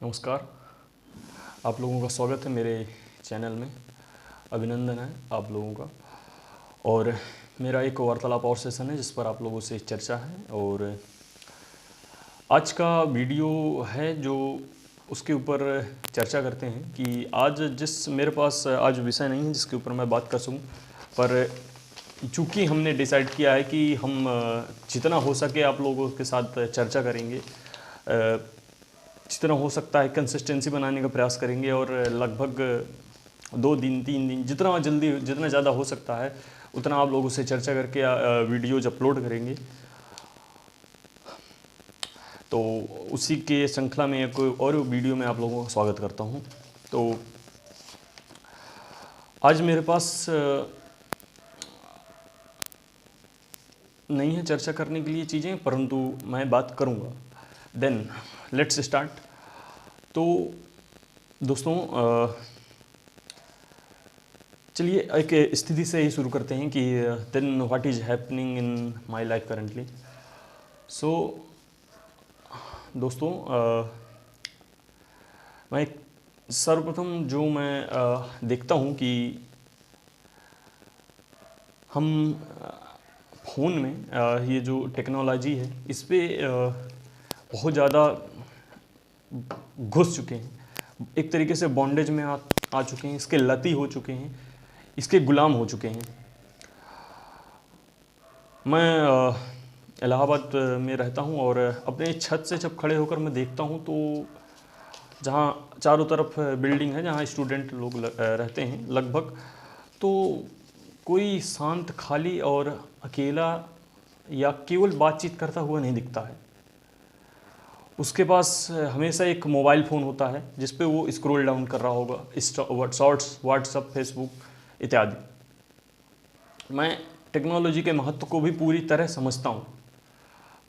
नमस्कार। आप लोगों का स्वागत है मेरे चैनल में। अभिनंदन है आप लोगों का। और मेरा एक वार्तालाप और सेशन है जिस पर आप लोगों से चर्चा है। और आज का वीडियो है जो उसके ऊपर चर्चा करते हैं कि आज जिस मेरे पास आज विषय नहीं है जिसके ऊपर मैं बात कर सकूं, पर चूँकि हमने डिसाइड किया है कि हम जितना हो सके आप लोगों के साथ चर्चा करेंगे, जितना हो सकता है कंसिस्टेंसी बनाने का प्रयास करेंगे और लगभग 2 दिन 3 दिन जितना ज़्यादा हो सकता है उतना आप लोगों से चर्चा करके वीडियोज अपलोड करेंगे। तो उसी के श्रृंखला में एक और वीडियो में आप लोगों का स्वागत करता हूं। तो आज मेरे पास नहीं है चर्चा करने के लिए चीज़ें, परंतु मैं बात करूंगा। Then let's start. तो दोस्तों चलिए एक स्थिति से ही शुरू करते हैं कि then what is happening in my life currently. So दोस्तों मैं सर्वप्रथम जो मैं देखता हूँ कि हम फ़ोन में ये जो टेक्नोलॉजी है इस पर बहुत ज़्यादा घुस चुके हैं। एक तरीके से बॉन्डेज में आ चुके हैं, इसके लती हो चुके हैं, इसके गुलाम हो चुके हैं। मैं इलाहाबाद में रहता हूँ और अपने छत से जब खड़े होकर मैं देखता हूँ तो जहाँ चारों तरफ बिल्डिंग है, जहाँ स्टूडेंट लोग रहते हैं लगभग, तो कोई शांत खाली और अकेला या केवल बातचीत करता हुआ नहीं दिखता है। उसके पास हमेशा एक मोबाइल फ़ोन होता है जिस पे वो स्क्रॉल डाउन कर रहा होगा, शॉर्ट्स, व्हाट्सअप, फेसबुक इत्यादि। मैं टेक्नोलॉजी के महत्व को भी पूरी तरह समझता हूँ,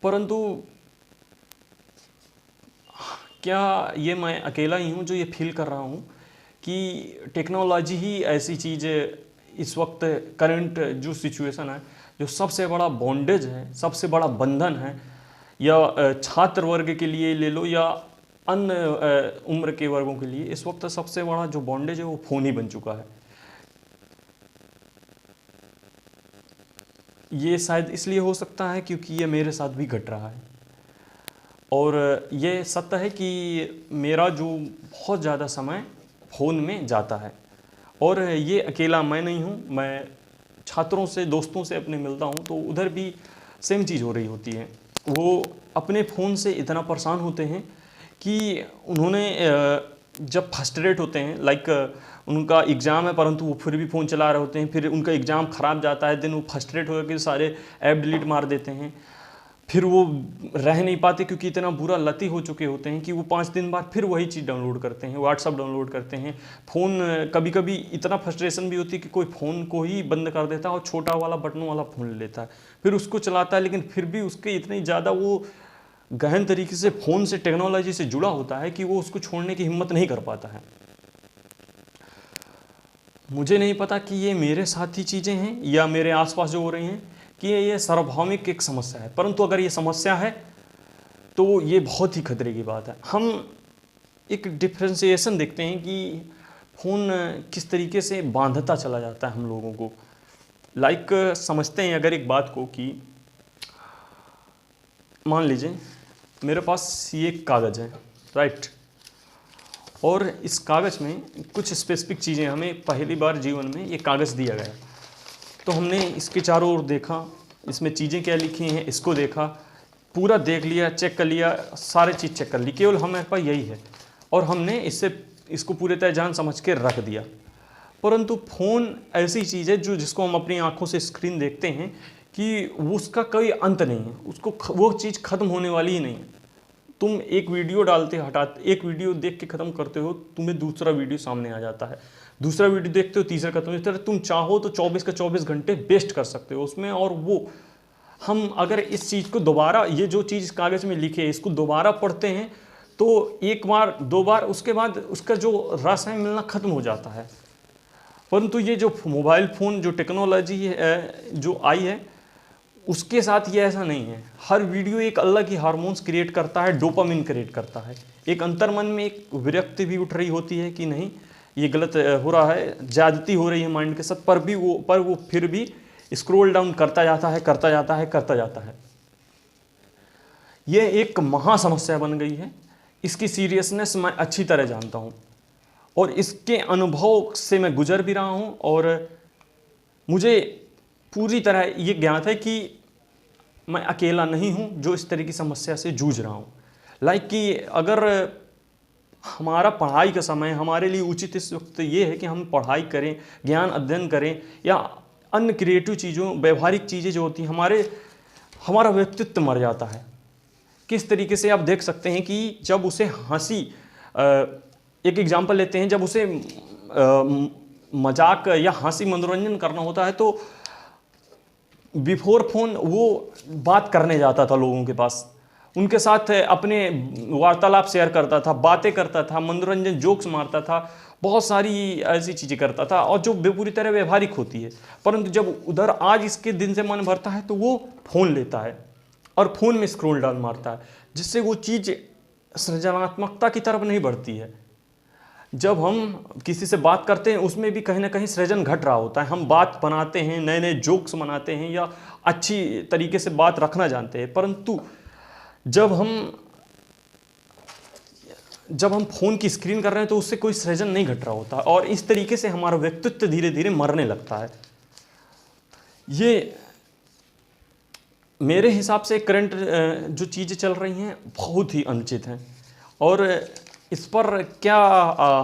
परंतु क्या ये मैं अकेला ही हूँ जो ये फील कर रहा हूँ कि टेक्नोलॉजी ही ऐसी चीज़ इस वक्त करंट जो सिचुएशन है, जो सबसे बड़ा बॉन्डेज है, सबसे बड़ा बंधन है, या छात्र वर्ग के लिए ले लो या अन्य उम्र के वर्गों के लिए, इस वक्त सबसे बड़ा जो बॉन्डेज है वो फ़ोन ही बन चुका है। ये शायद इसलिए हो सकता है क्योंकि ये मेरे साथ भी घट रहा है। और ये सत्य है कि मेरा जो बहुत ज़्यादा समय फ़ोन में जाता है। और ये अकेला मैं नहीं हूँ, मैं छात्रों से, दोस्तों से अपने मिलता हूँ तो उधर भी सेम चीज़ हो रही होती है। वो अपने फ़ोन से इतना परेशान होते हैं कि उन्होंने जब फ्रस्ट्रेट होते हैं, लाइक उनका एग्ज़ाम है परंतु वो फिर भी फ़ोन चला रहे होते हैं, फिर उनका एग्ज़ाम ख़राब जाता है, देन वो फ्रस्ट्रेट होकर सारे ऐप डिलीट मार देते हैं। फिर वो रह नहीं पाते क्योंकि इतना बुरा लती हो चुके होते हैं कि वो 5 दिन बाद फिर वही चीज़ डाउनलोड करते हैं, व्हाट्सअप डाउनलोड करते हैं। फ़ोन कभी कभी इतना फ्रस्ट्रेशन भी होती है कि कोई फ़ोन को ही बंद कर देता है और छोटा वाला बटन वाला फ़ोन ले लेता है, फिर उसको चलाता है, लेकिन फिर भी उसके इतनी ज़्यादा वो गहन तरीके से फ़ोन से, टेक्नोलॉजी से जुड़ा होता है कि वो उसको छोड़ने की हिम्मत नहीं कर पाता है। मुझे नहीं पता कि ये मेरे साथ ही चीज़ें हैं या मेरे आसपास जो हो रही हैं कि ये सार्वभौमिक एक समस्या है, परंतु अगर ये समस्या है तो ये बहुत ही खतरे की बात है। हम एक डिफ्रेंशिएशन देखते हैं कि फ़ोन किस तरीके से बांधता चला जाता है हम लोगों को। लाइक समझते हैं अगर एक बात को कि मान लीजिए मेरे पास ये कागज़ है, राइट, और इस कागज़ में कुछ स्पेसिफिक चीज़ें, हमें पहली बार जीवन में ये कागज़ दिया गया, तो हमने इसके चारों ओर देखा, इसमें चीज़ें क्या लिखी हैं इसको देखा, पूरा देख लिया, चेक कर लिया, सारे चीज़ चेक कर ली, केवल हमारे पास यही है और हमने इसको पूरे तरह जान समझ के रख दिया। परंतु फ़ोन ऐसी चीज़ है जिसको हम अपनी आँखों से स्क्रीन देखते हैं कि उसका कोई अंत नहीं है, उसको वो चीज़ ख़त्म होने वाली ही नहीं है। तुम एक वीडियो डालते हटाते, एक वीडियो देख के ख़त्म करते हो, तुम्हें दूसरा वीडियो सामने आ जाता है, दूसरा वीडियो देखते हो, तीसरा खत्म। इस तरह तुम चाहो तो 24 के 24 घंटे वेस्ट कर सकते हो उसमें। और वो हम अगर इस चीज़ को दोबारा, ये जो चीज़ कागज़ में लिखे है इसको दोबारा पढ़ते हैं तो एक बार दो बार, उसके बाद उसका जो रस है मिलना ख़त्म हो जाता है। परंतु ये जो मोबाइल फ़ोन, जो टेक्नोलॉजी है जो आई है, उसके साथ ये ऐसा नहीं है। हर वीडियो एक अलग ही हार्मोन्स क्रिएट करता है, डोपामिन क्रिएट करता है। एक अंतर्मन में एक विरक्ति भी उठ रही होती है कि नहीं ये गलत हो रहा है, ज्यादती हो रही है माइंड के साथ, पर वो फिर भी स्क्रॉल डाउन करता जाता है, करता जाता है, करता जाता है। ये एक महा समस्या बन गई है। इसकी सीरियसनेस मैं अच्छी तरह जानता हूँ और इसके अनुभव से मैं गुजर भी रहा हूँ, और मुझे पूरी तरह ये ज्ञात है कि मैं अकेला नहीं हूँ जो इस तरह की समस्या से जूझ रहा हूँ। लाइक कि अगर हमारा पढ़ाई का समय हमारे लिए उचित इस वक्त ये है कि हम पढ़ाई करें, ज्ञान अध्ययन करें, या अन्य क्रिएटिव चीज़ों, व्यवहारिक चीज़ें जो होती हैं, हमारा व्यक्तित्व मर जाता है। किस तरीके से आप देख सकते हैं कि जब उसे हंसी, एक एग्जांपल लेते हैं, जब उसे मजाक या हंसी मनोरंजन करना होता है तो बिफोर फोन वो बात करने जाता था लोगों के पास, उनके साथ अपने वार्तालाप शेयर करता था, बातें करता था, मनोरंजन जोक्स मारता था, बहुत सारी ऐसी चीज़ें करता था और जो पूरी तरह व्यवहारिक होती है। परंतु जब उधर आज इसके दिन से मन भरता है तो वो फ़ोन लेता है और फ़ोन में स्क्रॉल डाउन मारता है, जिससे वो चीज़ सृजनात्मकता की तरफ नहीं बढ़ती है। जब हम किसी से बात करते हैं उसमें भी कहीं ना कहीं सृजन घट रहा होता है। हम बात बनाते हैं, नए नए जोक्स बनाते हैं या अच्छी तरीके से बात रखना जानते हैं, परंतु जब हम फ़ोन की स्क्रीन कर रहे हैं तो उससे कोई सृजन नहीं घट रहा होता, और इस तरीके से हमारा व्यक्तित्व धीरे धीरे मरने लगता है। ये मेरे हिसाब से करंट जो चीज़ें चल रही हैं बहुत ही अनुचित हैं, और इस पर क्या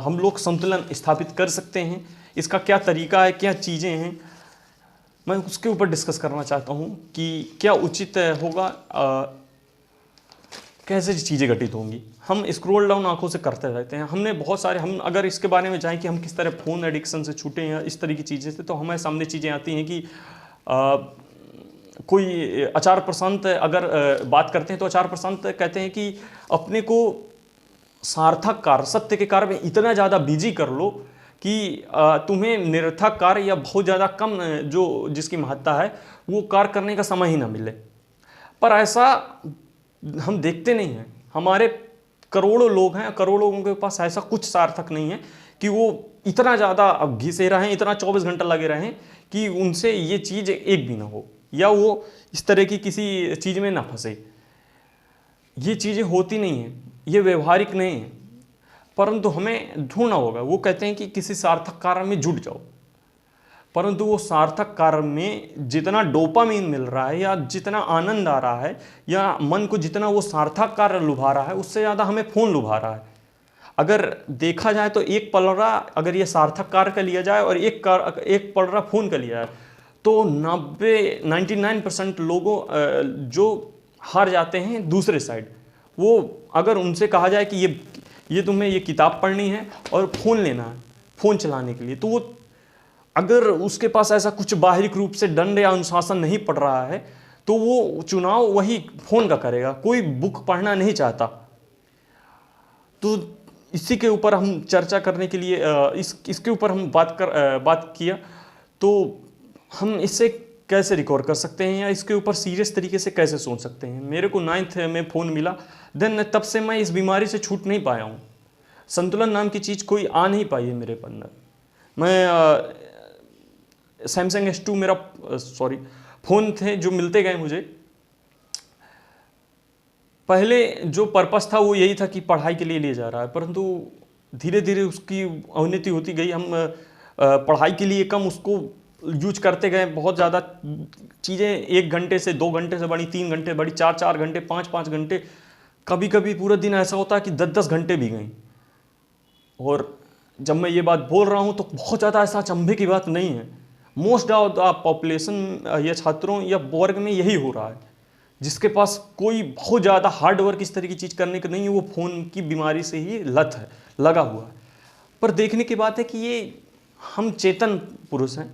हम लोग संतुलन स्थापित कर सकते हैं, इसका क्या तरीका है, क्या चीज़ें हैं, मैं उसके ऊपर डिस्कस करना चाहता हूँ कि क्या उचित होगा, कैसे चीज़ें घटित होंगी। हम स्क्रॉल डाउन आंखों से करते रहते हैं। हमने बहुत सारे, हम अगर इसके बारे में जाएं कि हम किस तरह फ़ोन एडिक्शन से छूटें या इस तरह की चीज़ें से, तो हमारे सामने चीज़ें आती हैं कि कोई आचार्य प्रशांत अगर बात करते हैं तो आचार्य प्रशांत कहते हैं कि अपने को सार्थक कार्य, सत्य के कार्य में इतना ज़्यादा बिजी कर लो कि तुम्हें निरर्थक कार्य या बहुत ज़्यादा कम जो जिसकी महत्ता है वो कार्य करने का समय ही ना मिले। पर ऐसा हम देखते नहीं हैं। हमारे करोड़ों लोग हैं, करोड़ों लोगों के पास ऐसा कुछ सार्थक नहीं है कि वो इतना ज़्यादा घिसे रहें, इतना 24 घंटा लगे रहें कि उनसे ये चीज़ एक भी ना हो, या वो इस तरह की किसी चीज़ में ना फंसे। ये चीज़ें होती नहीं हैं, ये व्यवहारिक नहीं है, परंतु हमें ढूंढना होगा। वो कहते हैं कि किसी सार्थक कार्य में जुट जाओ, परंतु वो सार्थक कार्य में जितना डोपामीन मिल रहा है या जितना आनंद आ रहा है या मन को जितना वो सार्थक कार्य लुभा रहा है, उससे ज़्यादा हमें फ़ोन लुभा रहा है। अगर देखा जाए तो एक पलड़ा अगर ये सार्थक कार्य का लिया जाए और एक पलड़ा फ़ोन का लिया जाए तो 99% लोगों जो हार जाते हैं दूसरे साइड। वो अगर उनसे कहा जाए कि ये तुम्हें ये किताब पढ़नी है और फ़ोन लेना है फ़ोन चलाने के लिए, तो वो अगर उसके पास ऐसा कुछ बाहरिक रूप से दंड या अनुशासन नहीं पड़ रहा है तो वो चुनाव वही फ़ोन का करेगा। कोई बुक पढ़ना नहीं चाहता। तो इसी के ऊपर हम चर्चा करने के लिए इसके ऊपर हम बात किया, तो हम इससे कैसे रिकवर कर सकते हैं या इसके ऊपर सीरियस तरीके से कैसे सोच सकते हैं। मेरे को 9th में फ़ोन मिला, देन तब से मैं इस बीमारी से छूट नहीं पाया हूँ। संतुलन नाम की चीज़ कोई आ नहीं पाई है मेरे अंदर। मैं सैमसंग S2 मेरा फ़ोन थे जो मिलते गए मुझे। पहले जो पर्पस था वो यही था कि पढ़ाई के लिए लिया जा रहा है, परंतु धीरे धीरे उसकी अवनति होती गई। हम पढ़ाई के लिए कम उसको यूज करते गए। बहुत ज़्यादा चीज़ें 1 घंटे से 2 घंटे से बड़ी, 3 घंटे बड़ी, 4 घंटे, 5 घंटे, कभी कभी पूरा दिन ऐसा होता है कि 10 घंटे भी गई। और जब मैं ये बात बोल रहा हूँ तो बहुत ज़्यादा ऐसा अचंभे की बात नहीं है। मोस्ट ऑफ द पॉपुलेशन या छात्रों या वर्ग में यही हो रहा है। जिसके पास कोई बहुत ज़्यादा हार्ड वर्क इस तरह की चीज़ करने की नहीं है, वो फ़ोन की बीमारी से ही लगा हुआ है। पर देखने की बात है कि ये हम चेतन पुरुष हैं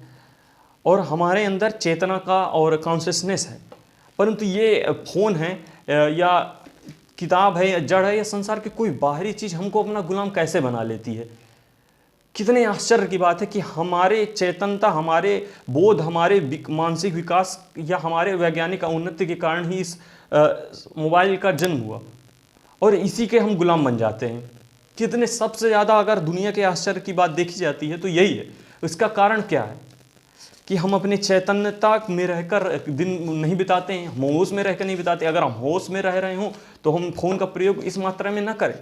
और हमारे अंदर चेतना का और कॉन्शियसनेस है, परंतु ये फ़ोन है या किताब है या जड़ है या संसार की कोई बाहरी चीज़ हमको अपना गुलाम कैसे बना लेती है। कितने आश्चर्य की बात है कि हमारे चेतनता, हमारे बोध, हमारे मानसिक विकास या हमारे वैज्ञानिक उन्नति के कारण ही इस मोबाइल का जन्म हुआ और इसी के हम गुलाम बन जाते हैं। कितने सबसे ज़्यादा अगर दुनिया के आश्चर्य की बात देखी जाती है तो यही है। इसका कारण क्या है कि हम अपने चैतन्यता में रहकर दिन नहीं बिताते हैं, हम होश में रहकर नहीं बिताते। अगर हम होश में रह रहे हों तो हम फ़ोन का प्रयोग इस मात्रा में ना करें,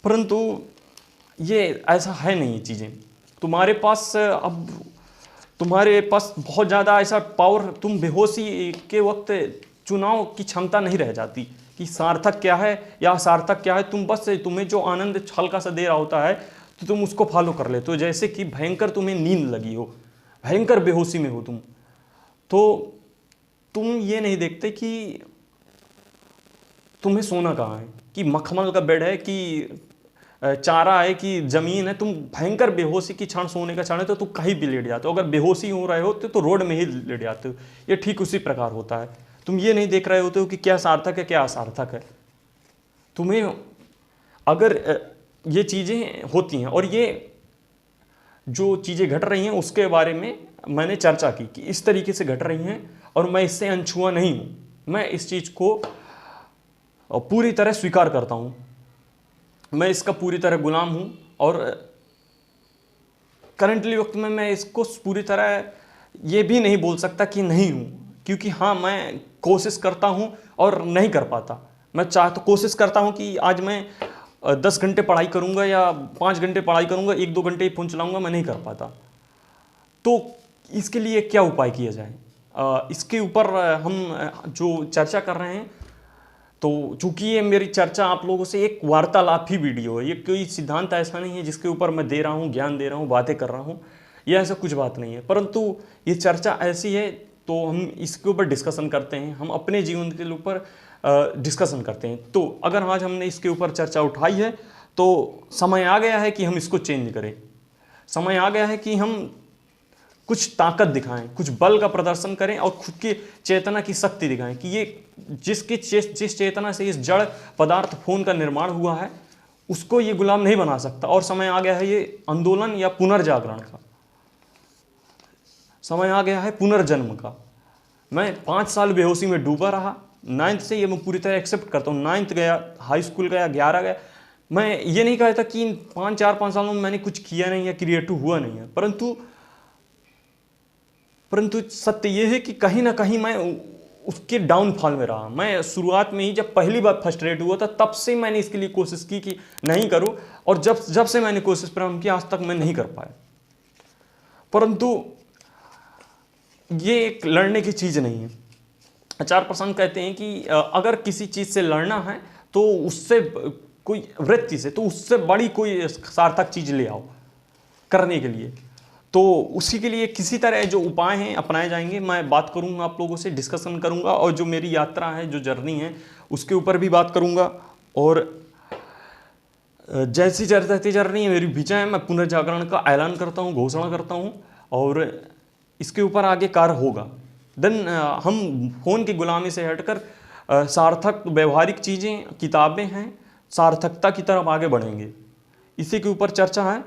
परंतु ये ऐसा है नहीं। ये चीज़ें तुम्हारे पास अब तुम्हारे पास बहुत ज़्यादा ऐसा पावर, तुम बेहोशी के वक्त चुनाव की क्षमता नहीं रह जाती कि सार्थक क्या है या असार्थक क्या है। तुम बस, तुम्हें जो आनंद हल्का सा दे रहा होता है तो तुम उसको फॉलो कर लेते हो। जैसे कि भयंकर तुम्हें नींद लगी हो, भयंकर बेहोशी में हो तुम, तो तुम ये नहीं देखते कि तुम्हें सोना कहाँ है, कि मखमल का बेड है, कि चारा है, कि ज़मीन है। तुम भयंकर बेहोशी की क्षण, सोने का क्षण है तो तुम कहीं भी लेट जाते हो। अगर बेहोशी हो रहे हो तो रोड में ही लेट जाते हो। ये ठीक उसी प्रकार होता है। तुम ये नहीं देख रहे होते हो कि क्या सार्थक है क्या असार्थक है। तुम्हें अगर ये चीज़ें होती हैं और ये जो चीज़ें घट रही हैं उसके बारे में मैंने चर्चा की कि इस तरीके से घट रही हैं और मैं इससे अनछुआ नहीं हूँ। मैं इस चीज़ को पूरी तरह स्वीकार करता हूँ, मैं इसका पूरी तरह गुलाम हूँ और करंटली वक्त में मैं इसको पूरी तरह ये भी नहीं बोल सकता कि नहीं हूँ, क्योंकि हाँ, मैं कोशिश करता हूँ और नहीं कर पाता। मैं तो कोशिश करता हूँ कि आज मैं 10 घंटे पढ़ाई करूँगा या 5 घंटे पढ़ाई करूँगा, 1-2 घंटे ही फ़ोन चलाऊँगा, मैं नहीं कर पाता। तो इसके लिए क्या उपाय किया जाए, इसके ऊपर हम जो चर्चा कर रहे हैं। तो चूँकि ये मेरी चर्चा आप लोगों से एक वार्तालाप ही वीडियो है, ये कोई सिद्धांत ऐसा नहीं है जिसके ऊपर मैं दे रहा हूँ, ज्ञान दे रहा हूँ, बातें कर रहा हूँ, ये ऐसा कुछ बात नहीं है। परंतु ये चर्चा ऐसी है तो हम इसके ऊपर डिस्कशन करते हैं, हम अपने जीवन के ऊपर डिस्कशन करते हैं। तो अगर आज हमने इसके ऊपर चर्चा उठाई है तो समय आ गया है कि हम इसको चेंज करें। समय आ गया है कि हम कुछ ताकत दिखाएं, कुछ बल का प्रदर्शन करें और खुद की चेतना की शक्ति दिखाएं कि ये जिस चेतना से इस जड़ पदार्थ फोन का निर्माण हुआ है उसको ये गुलाम नहीं बना सकता। और समय आ गया है ये आंदोलन या पुनर्जागरण का, समय आ गया है पुनर्जन्म का। मैं 5 साल बेहोशी में डूबा रहा, 9th से ये मैं पूरी तरह एक्सेप्ट करता हूँ। 9th गया, हाई स्कूल गया, 11 गया। मैं ये नहीं कहता कि इन 4-5 सालों में मैंने कुछ किया नहीं है, क्रिएटिव हुआ नहीं है, परंतु सत्य ये है कि कहीं ना कहीं मैं उसके डाउनफॉल में रहा। मैं शुरुआत में ही जब पहली बार फ्रस्ट्रेट हुआ था तब से मैंने इसके लिए कोशिश की कि नहीं करूं, और जब से मैंने कोशिश प्रारंभ की आज तक मैं नहीं कर पाया। परंतु ये एक लड़ने की चीज़ नहीं है। 4% कहते हैं कि अगर किसी चीज़ से लड़ना है तो उससे कोई वृत्ति से, तो उससे बड़ी कोई सार्थक चीज़ ले आओ करने के लिए। तो उसी के लिए किसी तरह जो उपाय हैं अपनाए जाएंगे। मैं बात करूंगा, आप लोगों से डिस्कशन करूंगा, और जो मेरी यात्रा है, जो जर्नी है, उसके ऊपर भी बात करूंगा। और जैसी चलती जर्नी है, मेरी विजय है, मैं पुनर्जागरण का ऐलान करता हूं, घोषणा करता हूं, और इसके ऊपर आगे कार्य होगा। देन हम फ़ोन की गुलामी से हटकर सार्थक व्यवहारिक चीज़ें, किताबें हैं, सार्थकता की तरफ आगे बढ़ेंगे। इसी के ऊपर चर्चा है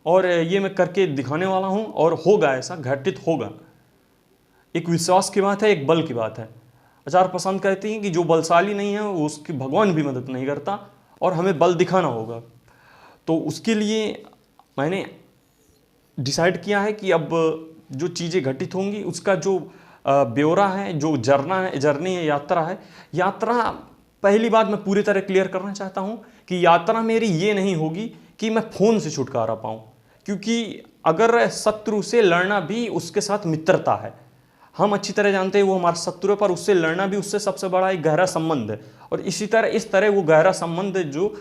और ये मैं करके दिखाने वाला हूँ, और होगा, ऐसा घटित होगा। एक विश्वास की बात है, एक बल की बात है। 4% कहती हैं कि जो बलशाली नहीं है वो उसकी भगवान भी मदद नहीं करता, और हमें बल दिखाना होगा। तो उसके लिए मैंने डिसाइड किया है कि अब जो चीज़ें घटित होंगी उसका जो ब्यौरा है, जो जर्नी है, यात्रा पहली बात मैं पूरी तरह क्लियर करना चाहता हूँ कि यात्रा मेरी ये नहीं होगी कि मैं फ़ोन से छुटकारा पाऊँ, क्योंकि अगर शत्रु से लड़ना भी उसके साथ मित्रता है। हम अच्छी तरह जानते हैं वो हमारा शत्रु है, पर उससे लड़ना भी उससे सबसे बड़ा एक गहरा संबंध है। और इस तरह वो गहरा संबंध जो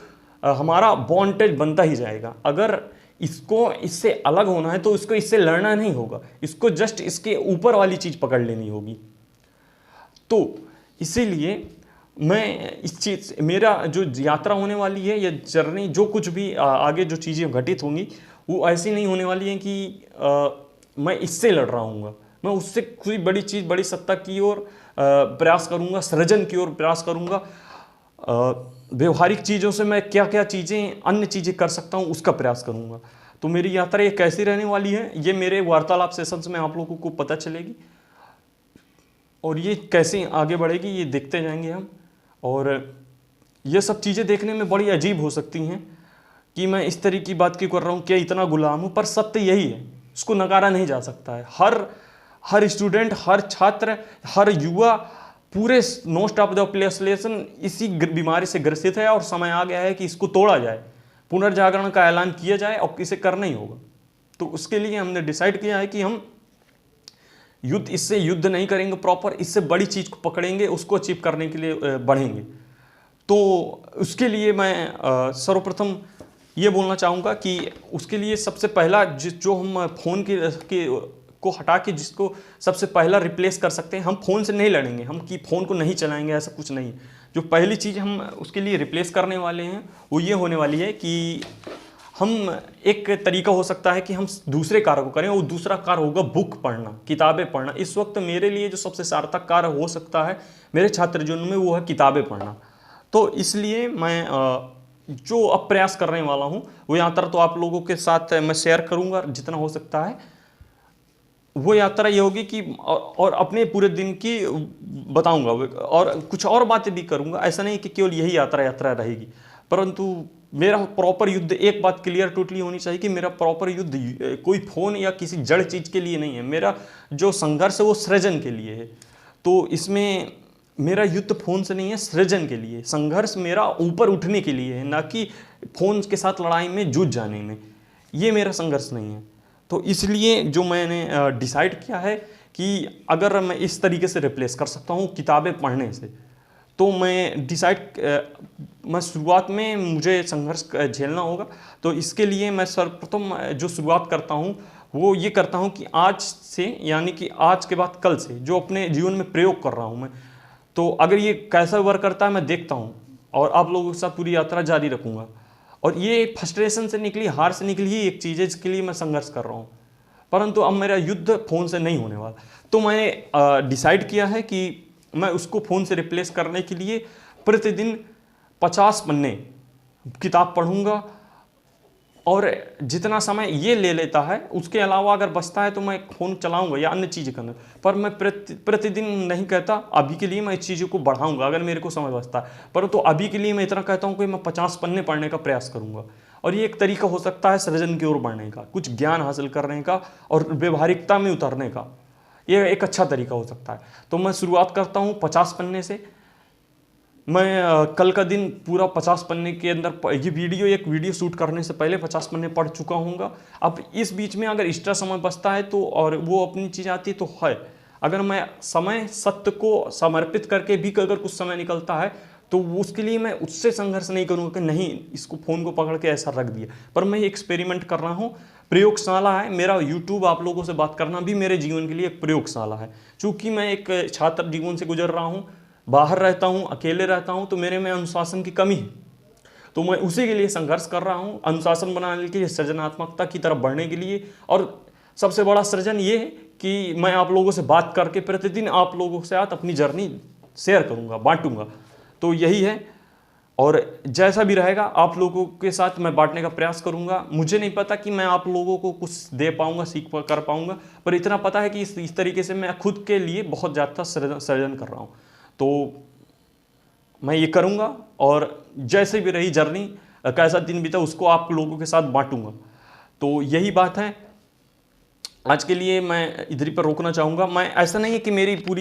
हमारा बॉन्डेज बनता ही जाएगा। अगर इससे अलग होना है तो इसको इससे लड़ना नहीं होगा, इसको जस्ट इसके ऊपर वाली चीज़ पकड़ लेनी होगी। तो इसीलिए मैं इस चीज़, मेरा जो यात्रा होने वाली है, या जर्नी, जो कुछ भी आगे जो चीज़ें घटित होंगी वो ऐसी नहीं होने वाली हैं कि मैं इससे लड़ रहा हूँ। मैं उससे कोई बड़ी चीज़, बड़ी सत्ता की ओर प्रयास करूँगा, सृजन की ओर प्रयास करूँगा। व्यवहारिक चीज़ों से मैं क्या क्या चीज़ें अन्य चीज़ें कर सकता हूँ उसका प्रयास करूँगा। तो मेरी यात्रा ये कैसी रहने वाली है, ये मेरे वार्तालाप सेशंस में आप लोगों को पता चलेगी, और ये कैसे आगे बढ़ेगी ये देखते जाएंगे हम। और ये सब चीज़ें देखने में बड़ी अजीब हो सकती हैं कि मैं इस तरह की बात क्यों कर रहा हूँ, क्या इतना गुलाम हूँ, पर सत्य यही है, इसको नकारा नहीं जा सकता है। हर स्टूडेंट, हर छात्र, हर युवा, पूरे मोस्ट ऑफ द पॉपुलेशन इसी बीमारी से ग्रसित है, और समय आ गया है कि इसको तोड़ा जाए, पुनर्जागरण का ऐलान किया जाए, और इसे करना ही होगा। तो उसके लिए हमने डिसाइड किया है कि हम इससे युद्ध नहीं करेंगे प्रॉपर, इससे बड़ी चीज़ को पकड़ेंगे, उसको अचीव करने के लिए बढ़ेंगे। तो उसके लिए मैं सर्वप्रथम ये बोलना चाहूँगा कि उसके लिए सबसे पहला जो हम फ़ोन को हटा के जिसको सबसे पहला रिप्लेस कर सकते हैं, हम फ़ोन से नहीं लड़ेंगे, हम कि फ़ोन को नहीं चलाएंगे, ऐसा कुछ नहीं। जो पहली चीज़ हम उसके लिए रिप्लेस करने वाले हैं वो ये होने वाली है कि हम एक तरीका हो सकता है कि हम दूसरे कार्य को करें, वो दूसरा कार्य होगा बुक पढ़ना, किताबें पढ़ना। इस वक्त मेरे लिए जो सबसे सार्थक कार्य हो सकता है मेरे छात्र जीवन में वो है किताबें पढ़ना। तो इसलिए मैं जो अब प्रयास करने वाला हूँ वो यात्रा तो आप लोगों के साथ मैं शेयर करूँगा जितना हो सकता है। वो यात्रा ये होगी कि और अपने पूरे दिन की बताऊँगा, और कुछ और बातें भी करूँगा। ऐसा नहीं कि केवल यही यात्रा रहेगी, परंतु मेरा प्रॉपर युद्ध, एक बात क्लियर टोटली होनी चाहिए कि मेरा प्रॉपर युद्ध कोई फ़ोन या किसी जड़ चीज़ के लिए नहीं है। मेरा जो संघर्ष है वो सृजन के लिए है। तो इसमें मेरा युद्ध फ़ोन से नहीं है, सृजन के लिए। संघर्ष मेरा ऊपर उठने के लिए है, ना कि फ़ोन के साथ लड़ाई में जूझ जाने में। ये मेरा संघर्ष नहीं है। तो इसलिए जो मैंने डिसाइड किया है कि अगर मैं इस तरीके से रिप्लेस कर सकता हूँ किताबें पढ़ने से, तो मैं शुरुआत में मुझे संघर्ष झेलना होगा। तो इसके लिए मैं सर्वप्रथम जो शुरुआत करता हूँ वो ये करता हूँ कि आज से, यानी कि आज के बाद कल से जो अपने जीवन में प्रयोग कर रहा हूँ मैं, तो अगर ये कैसा वर्क करता है मैं देखता हूँ, और आप लोगों के साथ पूरी यात्रा जारी रखूँगा। और ये फ्रस्ट्रेशन से निकली, हार से निकली ही एक चीज़ है जिसके लिए मैं संघर्ष कर रहा हूँ, परंतु अब मेरा युद्ध फ़ोन से नहीं होने वाला। तो मैंने डिसाइड किया है कि मैं उसको फ़ोन से रिप्लेस करने के लिए प्रतिदिन 50 पन्ने किताब पढ़ूंगा, और जितना समय ये ले लेता है उसके अलावा अगर बचता है तो मैं फ़ोन चलाऊंगा या अन्य चीज़ें करना। पर मैं प्रतिदिन नहीं कहता, अभी के लिए मैं इस चीज़ों को बढ़ाऊंगा अगर मेरे को समय बचता है। परंतु अभी के लिए मैं इतना कहता हूँ कि मैं 50 पन्ने पढ़ने का प्रयास करूँगा। और ये एक तरीका हो सकता है सृजन की ओर बढ़ने का, कुछ ज्ञान हासिल करने का और व्यवहारिकता में उतरने का। ये एक अच्छा तरीका हो सकता है। तो मैं शुरुआत करता हूँ 50 पन्ने से। मैं कल का दिन पूरा 50 पन्ने के अंदर एक वीडियो शूट करने से पहले 50 पन्ने पढ़ चुका हूँगा। अब इस बीच में अगर एक्स्ट्रा समय बचता है तो, और वो अपनी चीज़ आती है तो है, अगर मैं समय सत्य को समर्पित करके भी अगर कुछ समय निकलता है तो उसके लिए मैं उससे संघर्ष नहीं करूँगा कि नहीं इसको फ़ोन को पकड़ के ऐसा रख दिया। पर मैं एक्सपेरिमेंट कर रहा हूँ, प्रयोगशाला है मेरा। यूट्यूब, आप लोगों से बात करना भी मेरे जीवन के लिए एक प्रयोगशाला है। चूँकि मैं एक छात्र जीवन से गुजर रहा हूँ, बाहर रहता हूँ, अकेले रहता हूँ, तो मेरे में अनुशासन की कमी है। तो मैं उसी के लिए संघर्ष कर रहा हूँ, अनुशासन बनाने के लिए, सृजनात्मकता की तरफ बढ़ने के लिए। और सबसे बड़ा सृजन ये है कि मैं आप लोगों से बात करके प्रतिदिन आप लोगों के साथ अपनी जर्नी शेयर करूँगा, बांटूंगा। तो यही है, और जैसा भी रहेगा आप लोगों के साथ मैं बांटने का प्रयास करूंगा। मुझे नहीं पता कि मैं आप लोगों को कुछ दे पाऊंगा, कर पाऊंगा, पर इतना पता है कि इस तरीके से मैं खुद के लिए बहुत ज़्यादा सृजन कर रहा हूँ। तो मैं ये करूँगा, और जैसे भी रही जर्नी, कैसा दिन बीता, उसको आप लोगों के साथ बांटूंगा। तो यही बात है। आज के लिए मैं इधर ही पर रोकना चाहूँगा। मैं, ऐसा नहीं है कि मेरी पूरी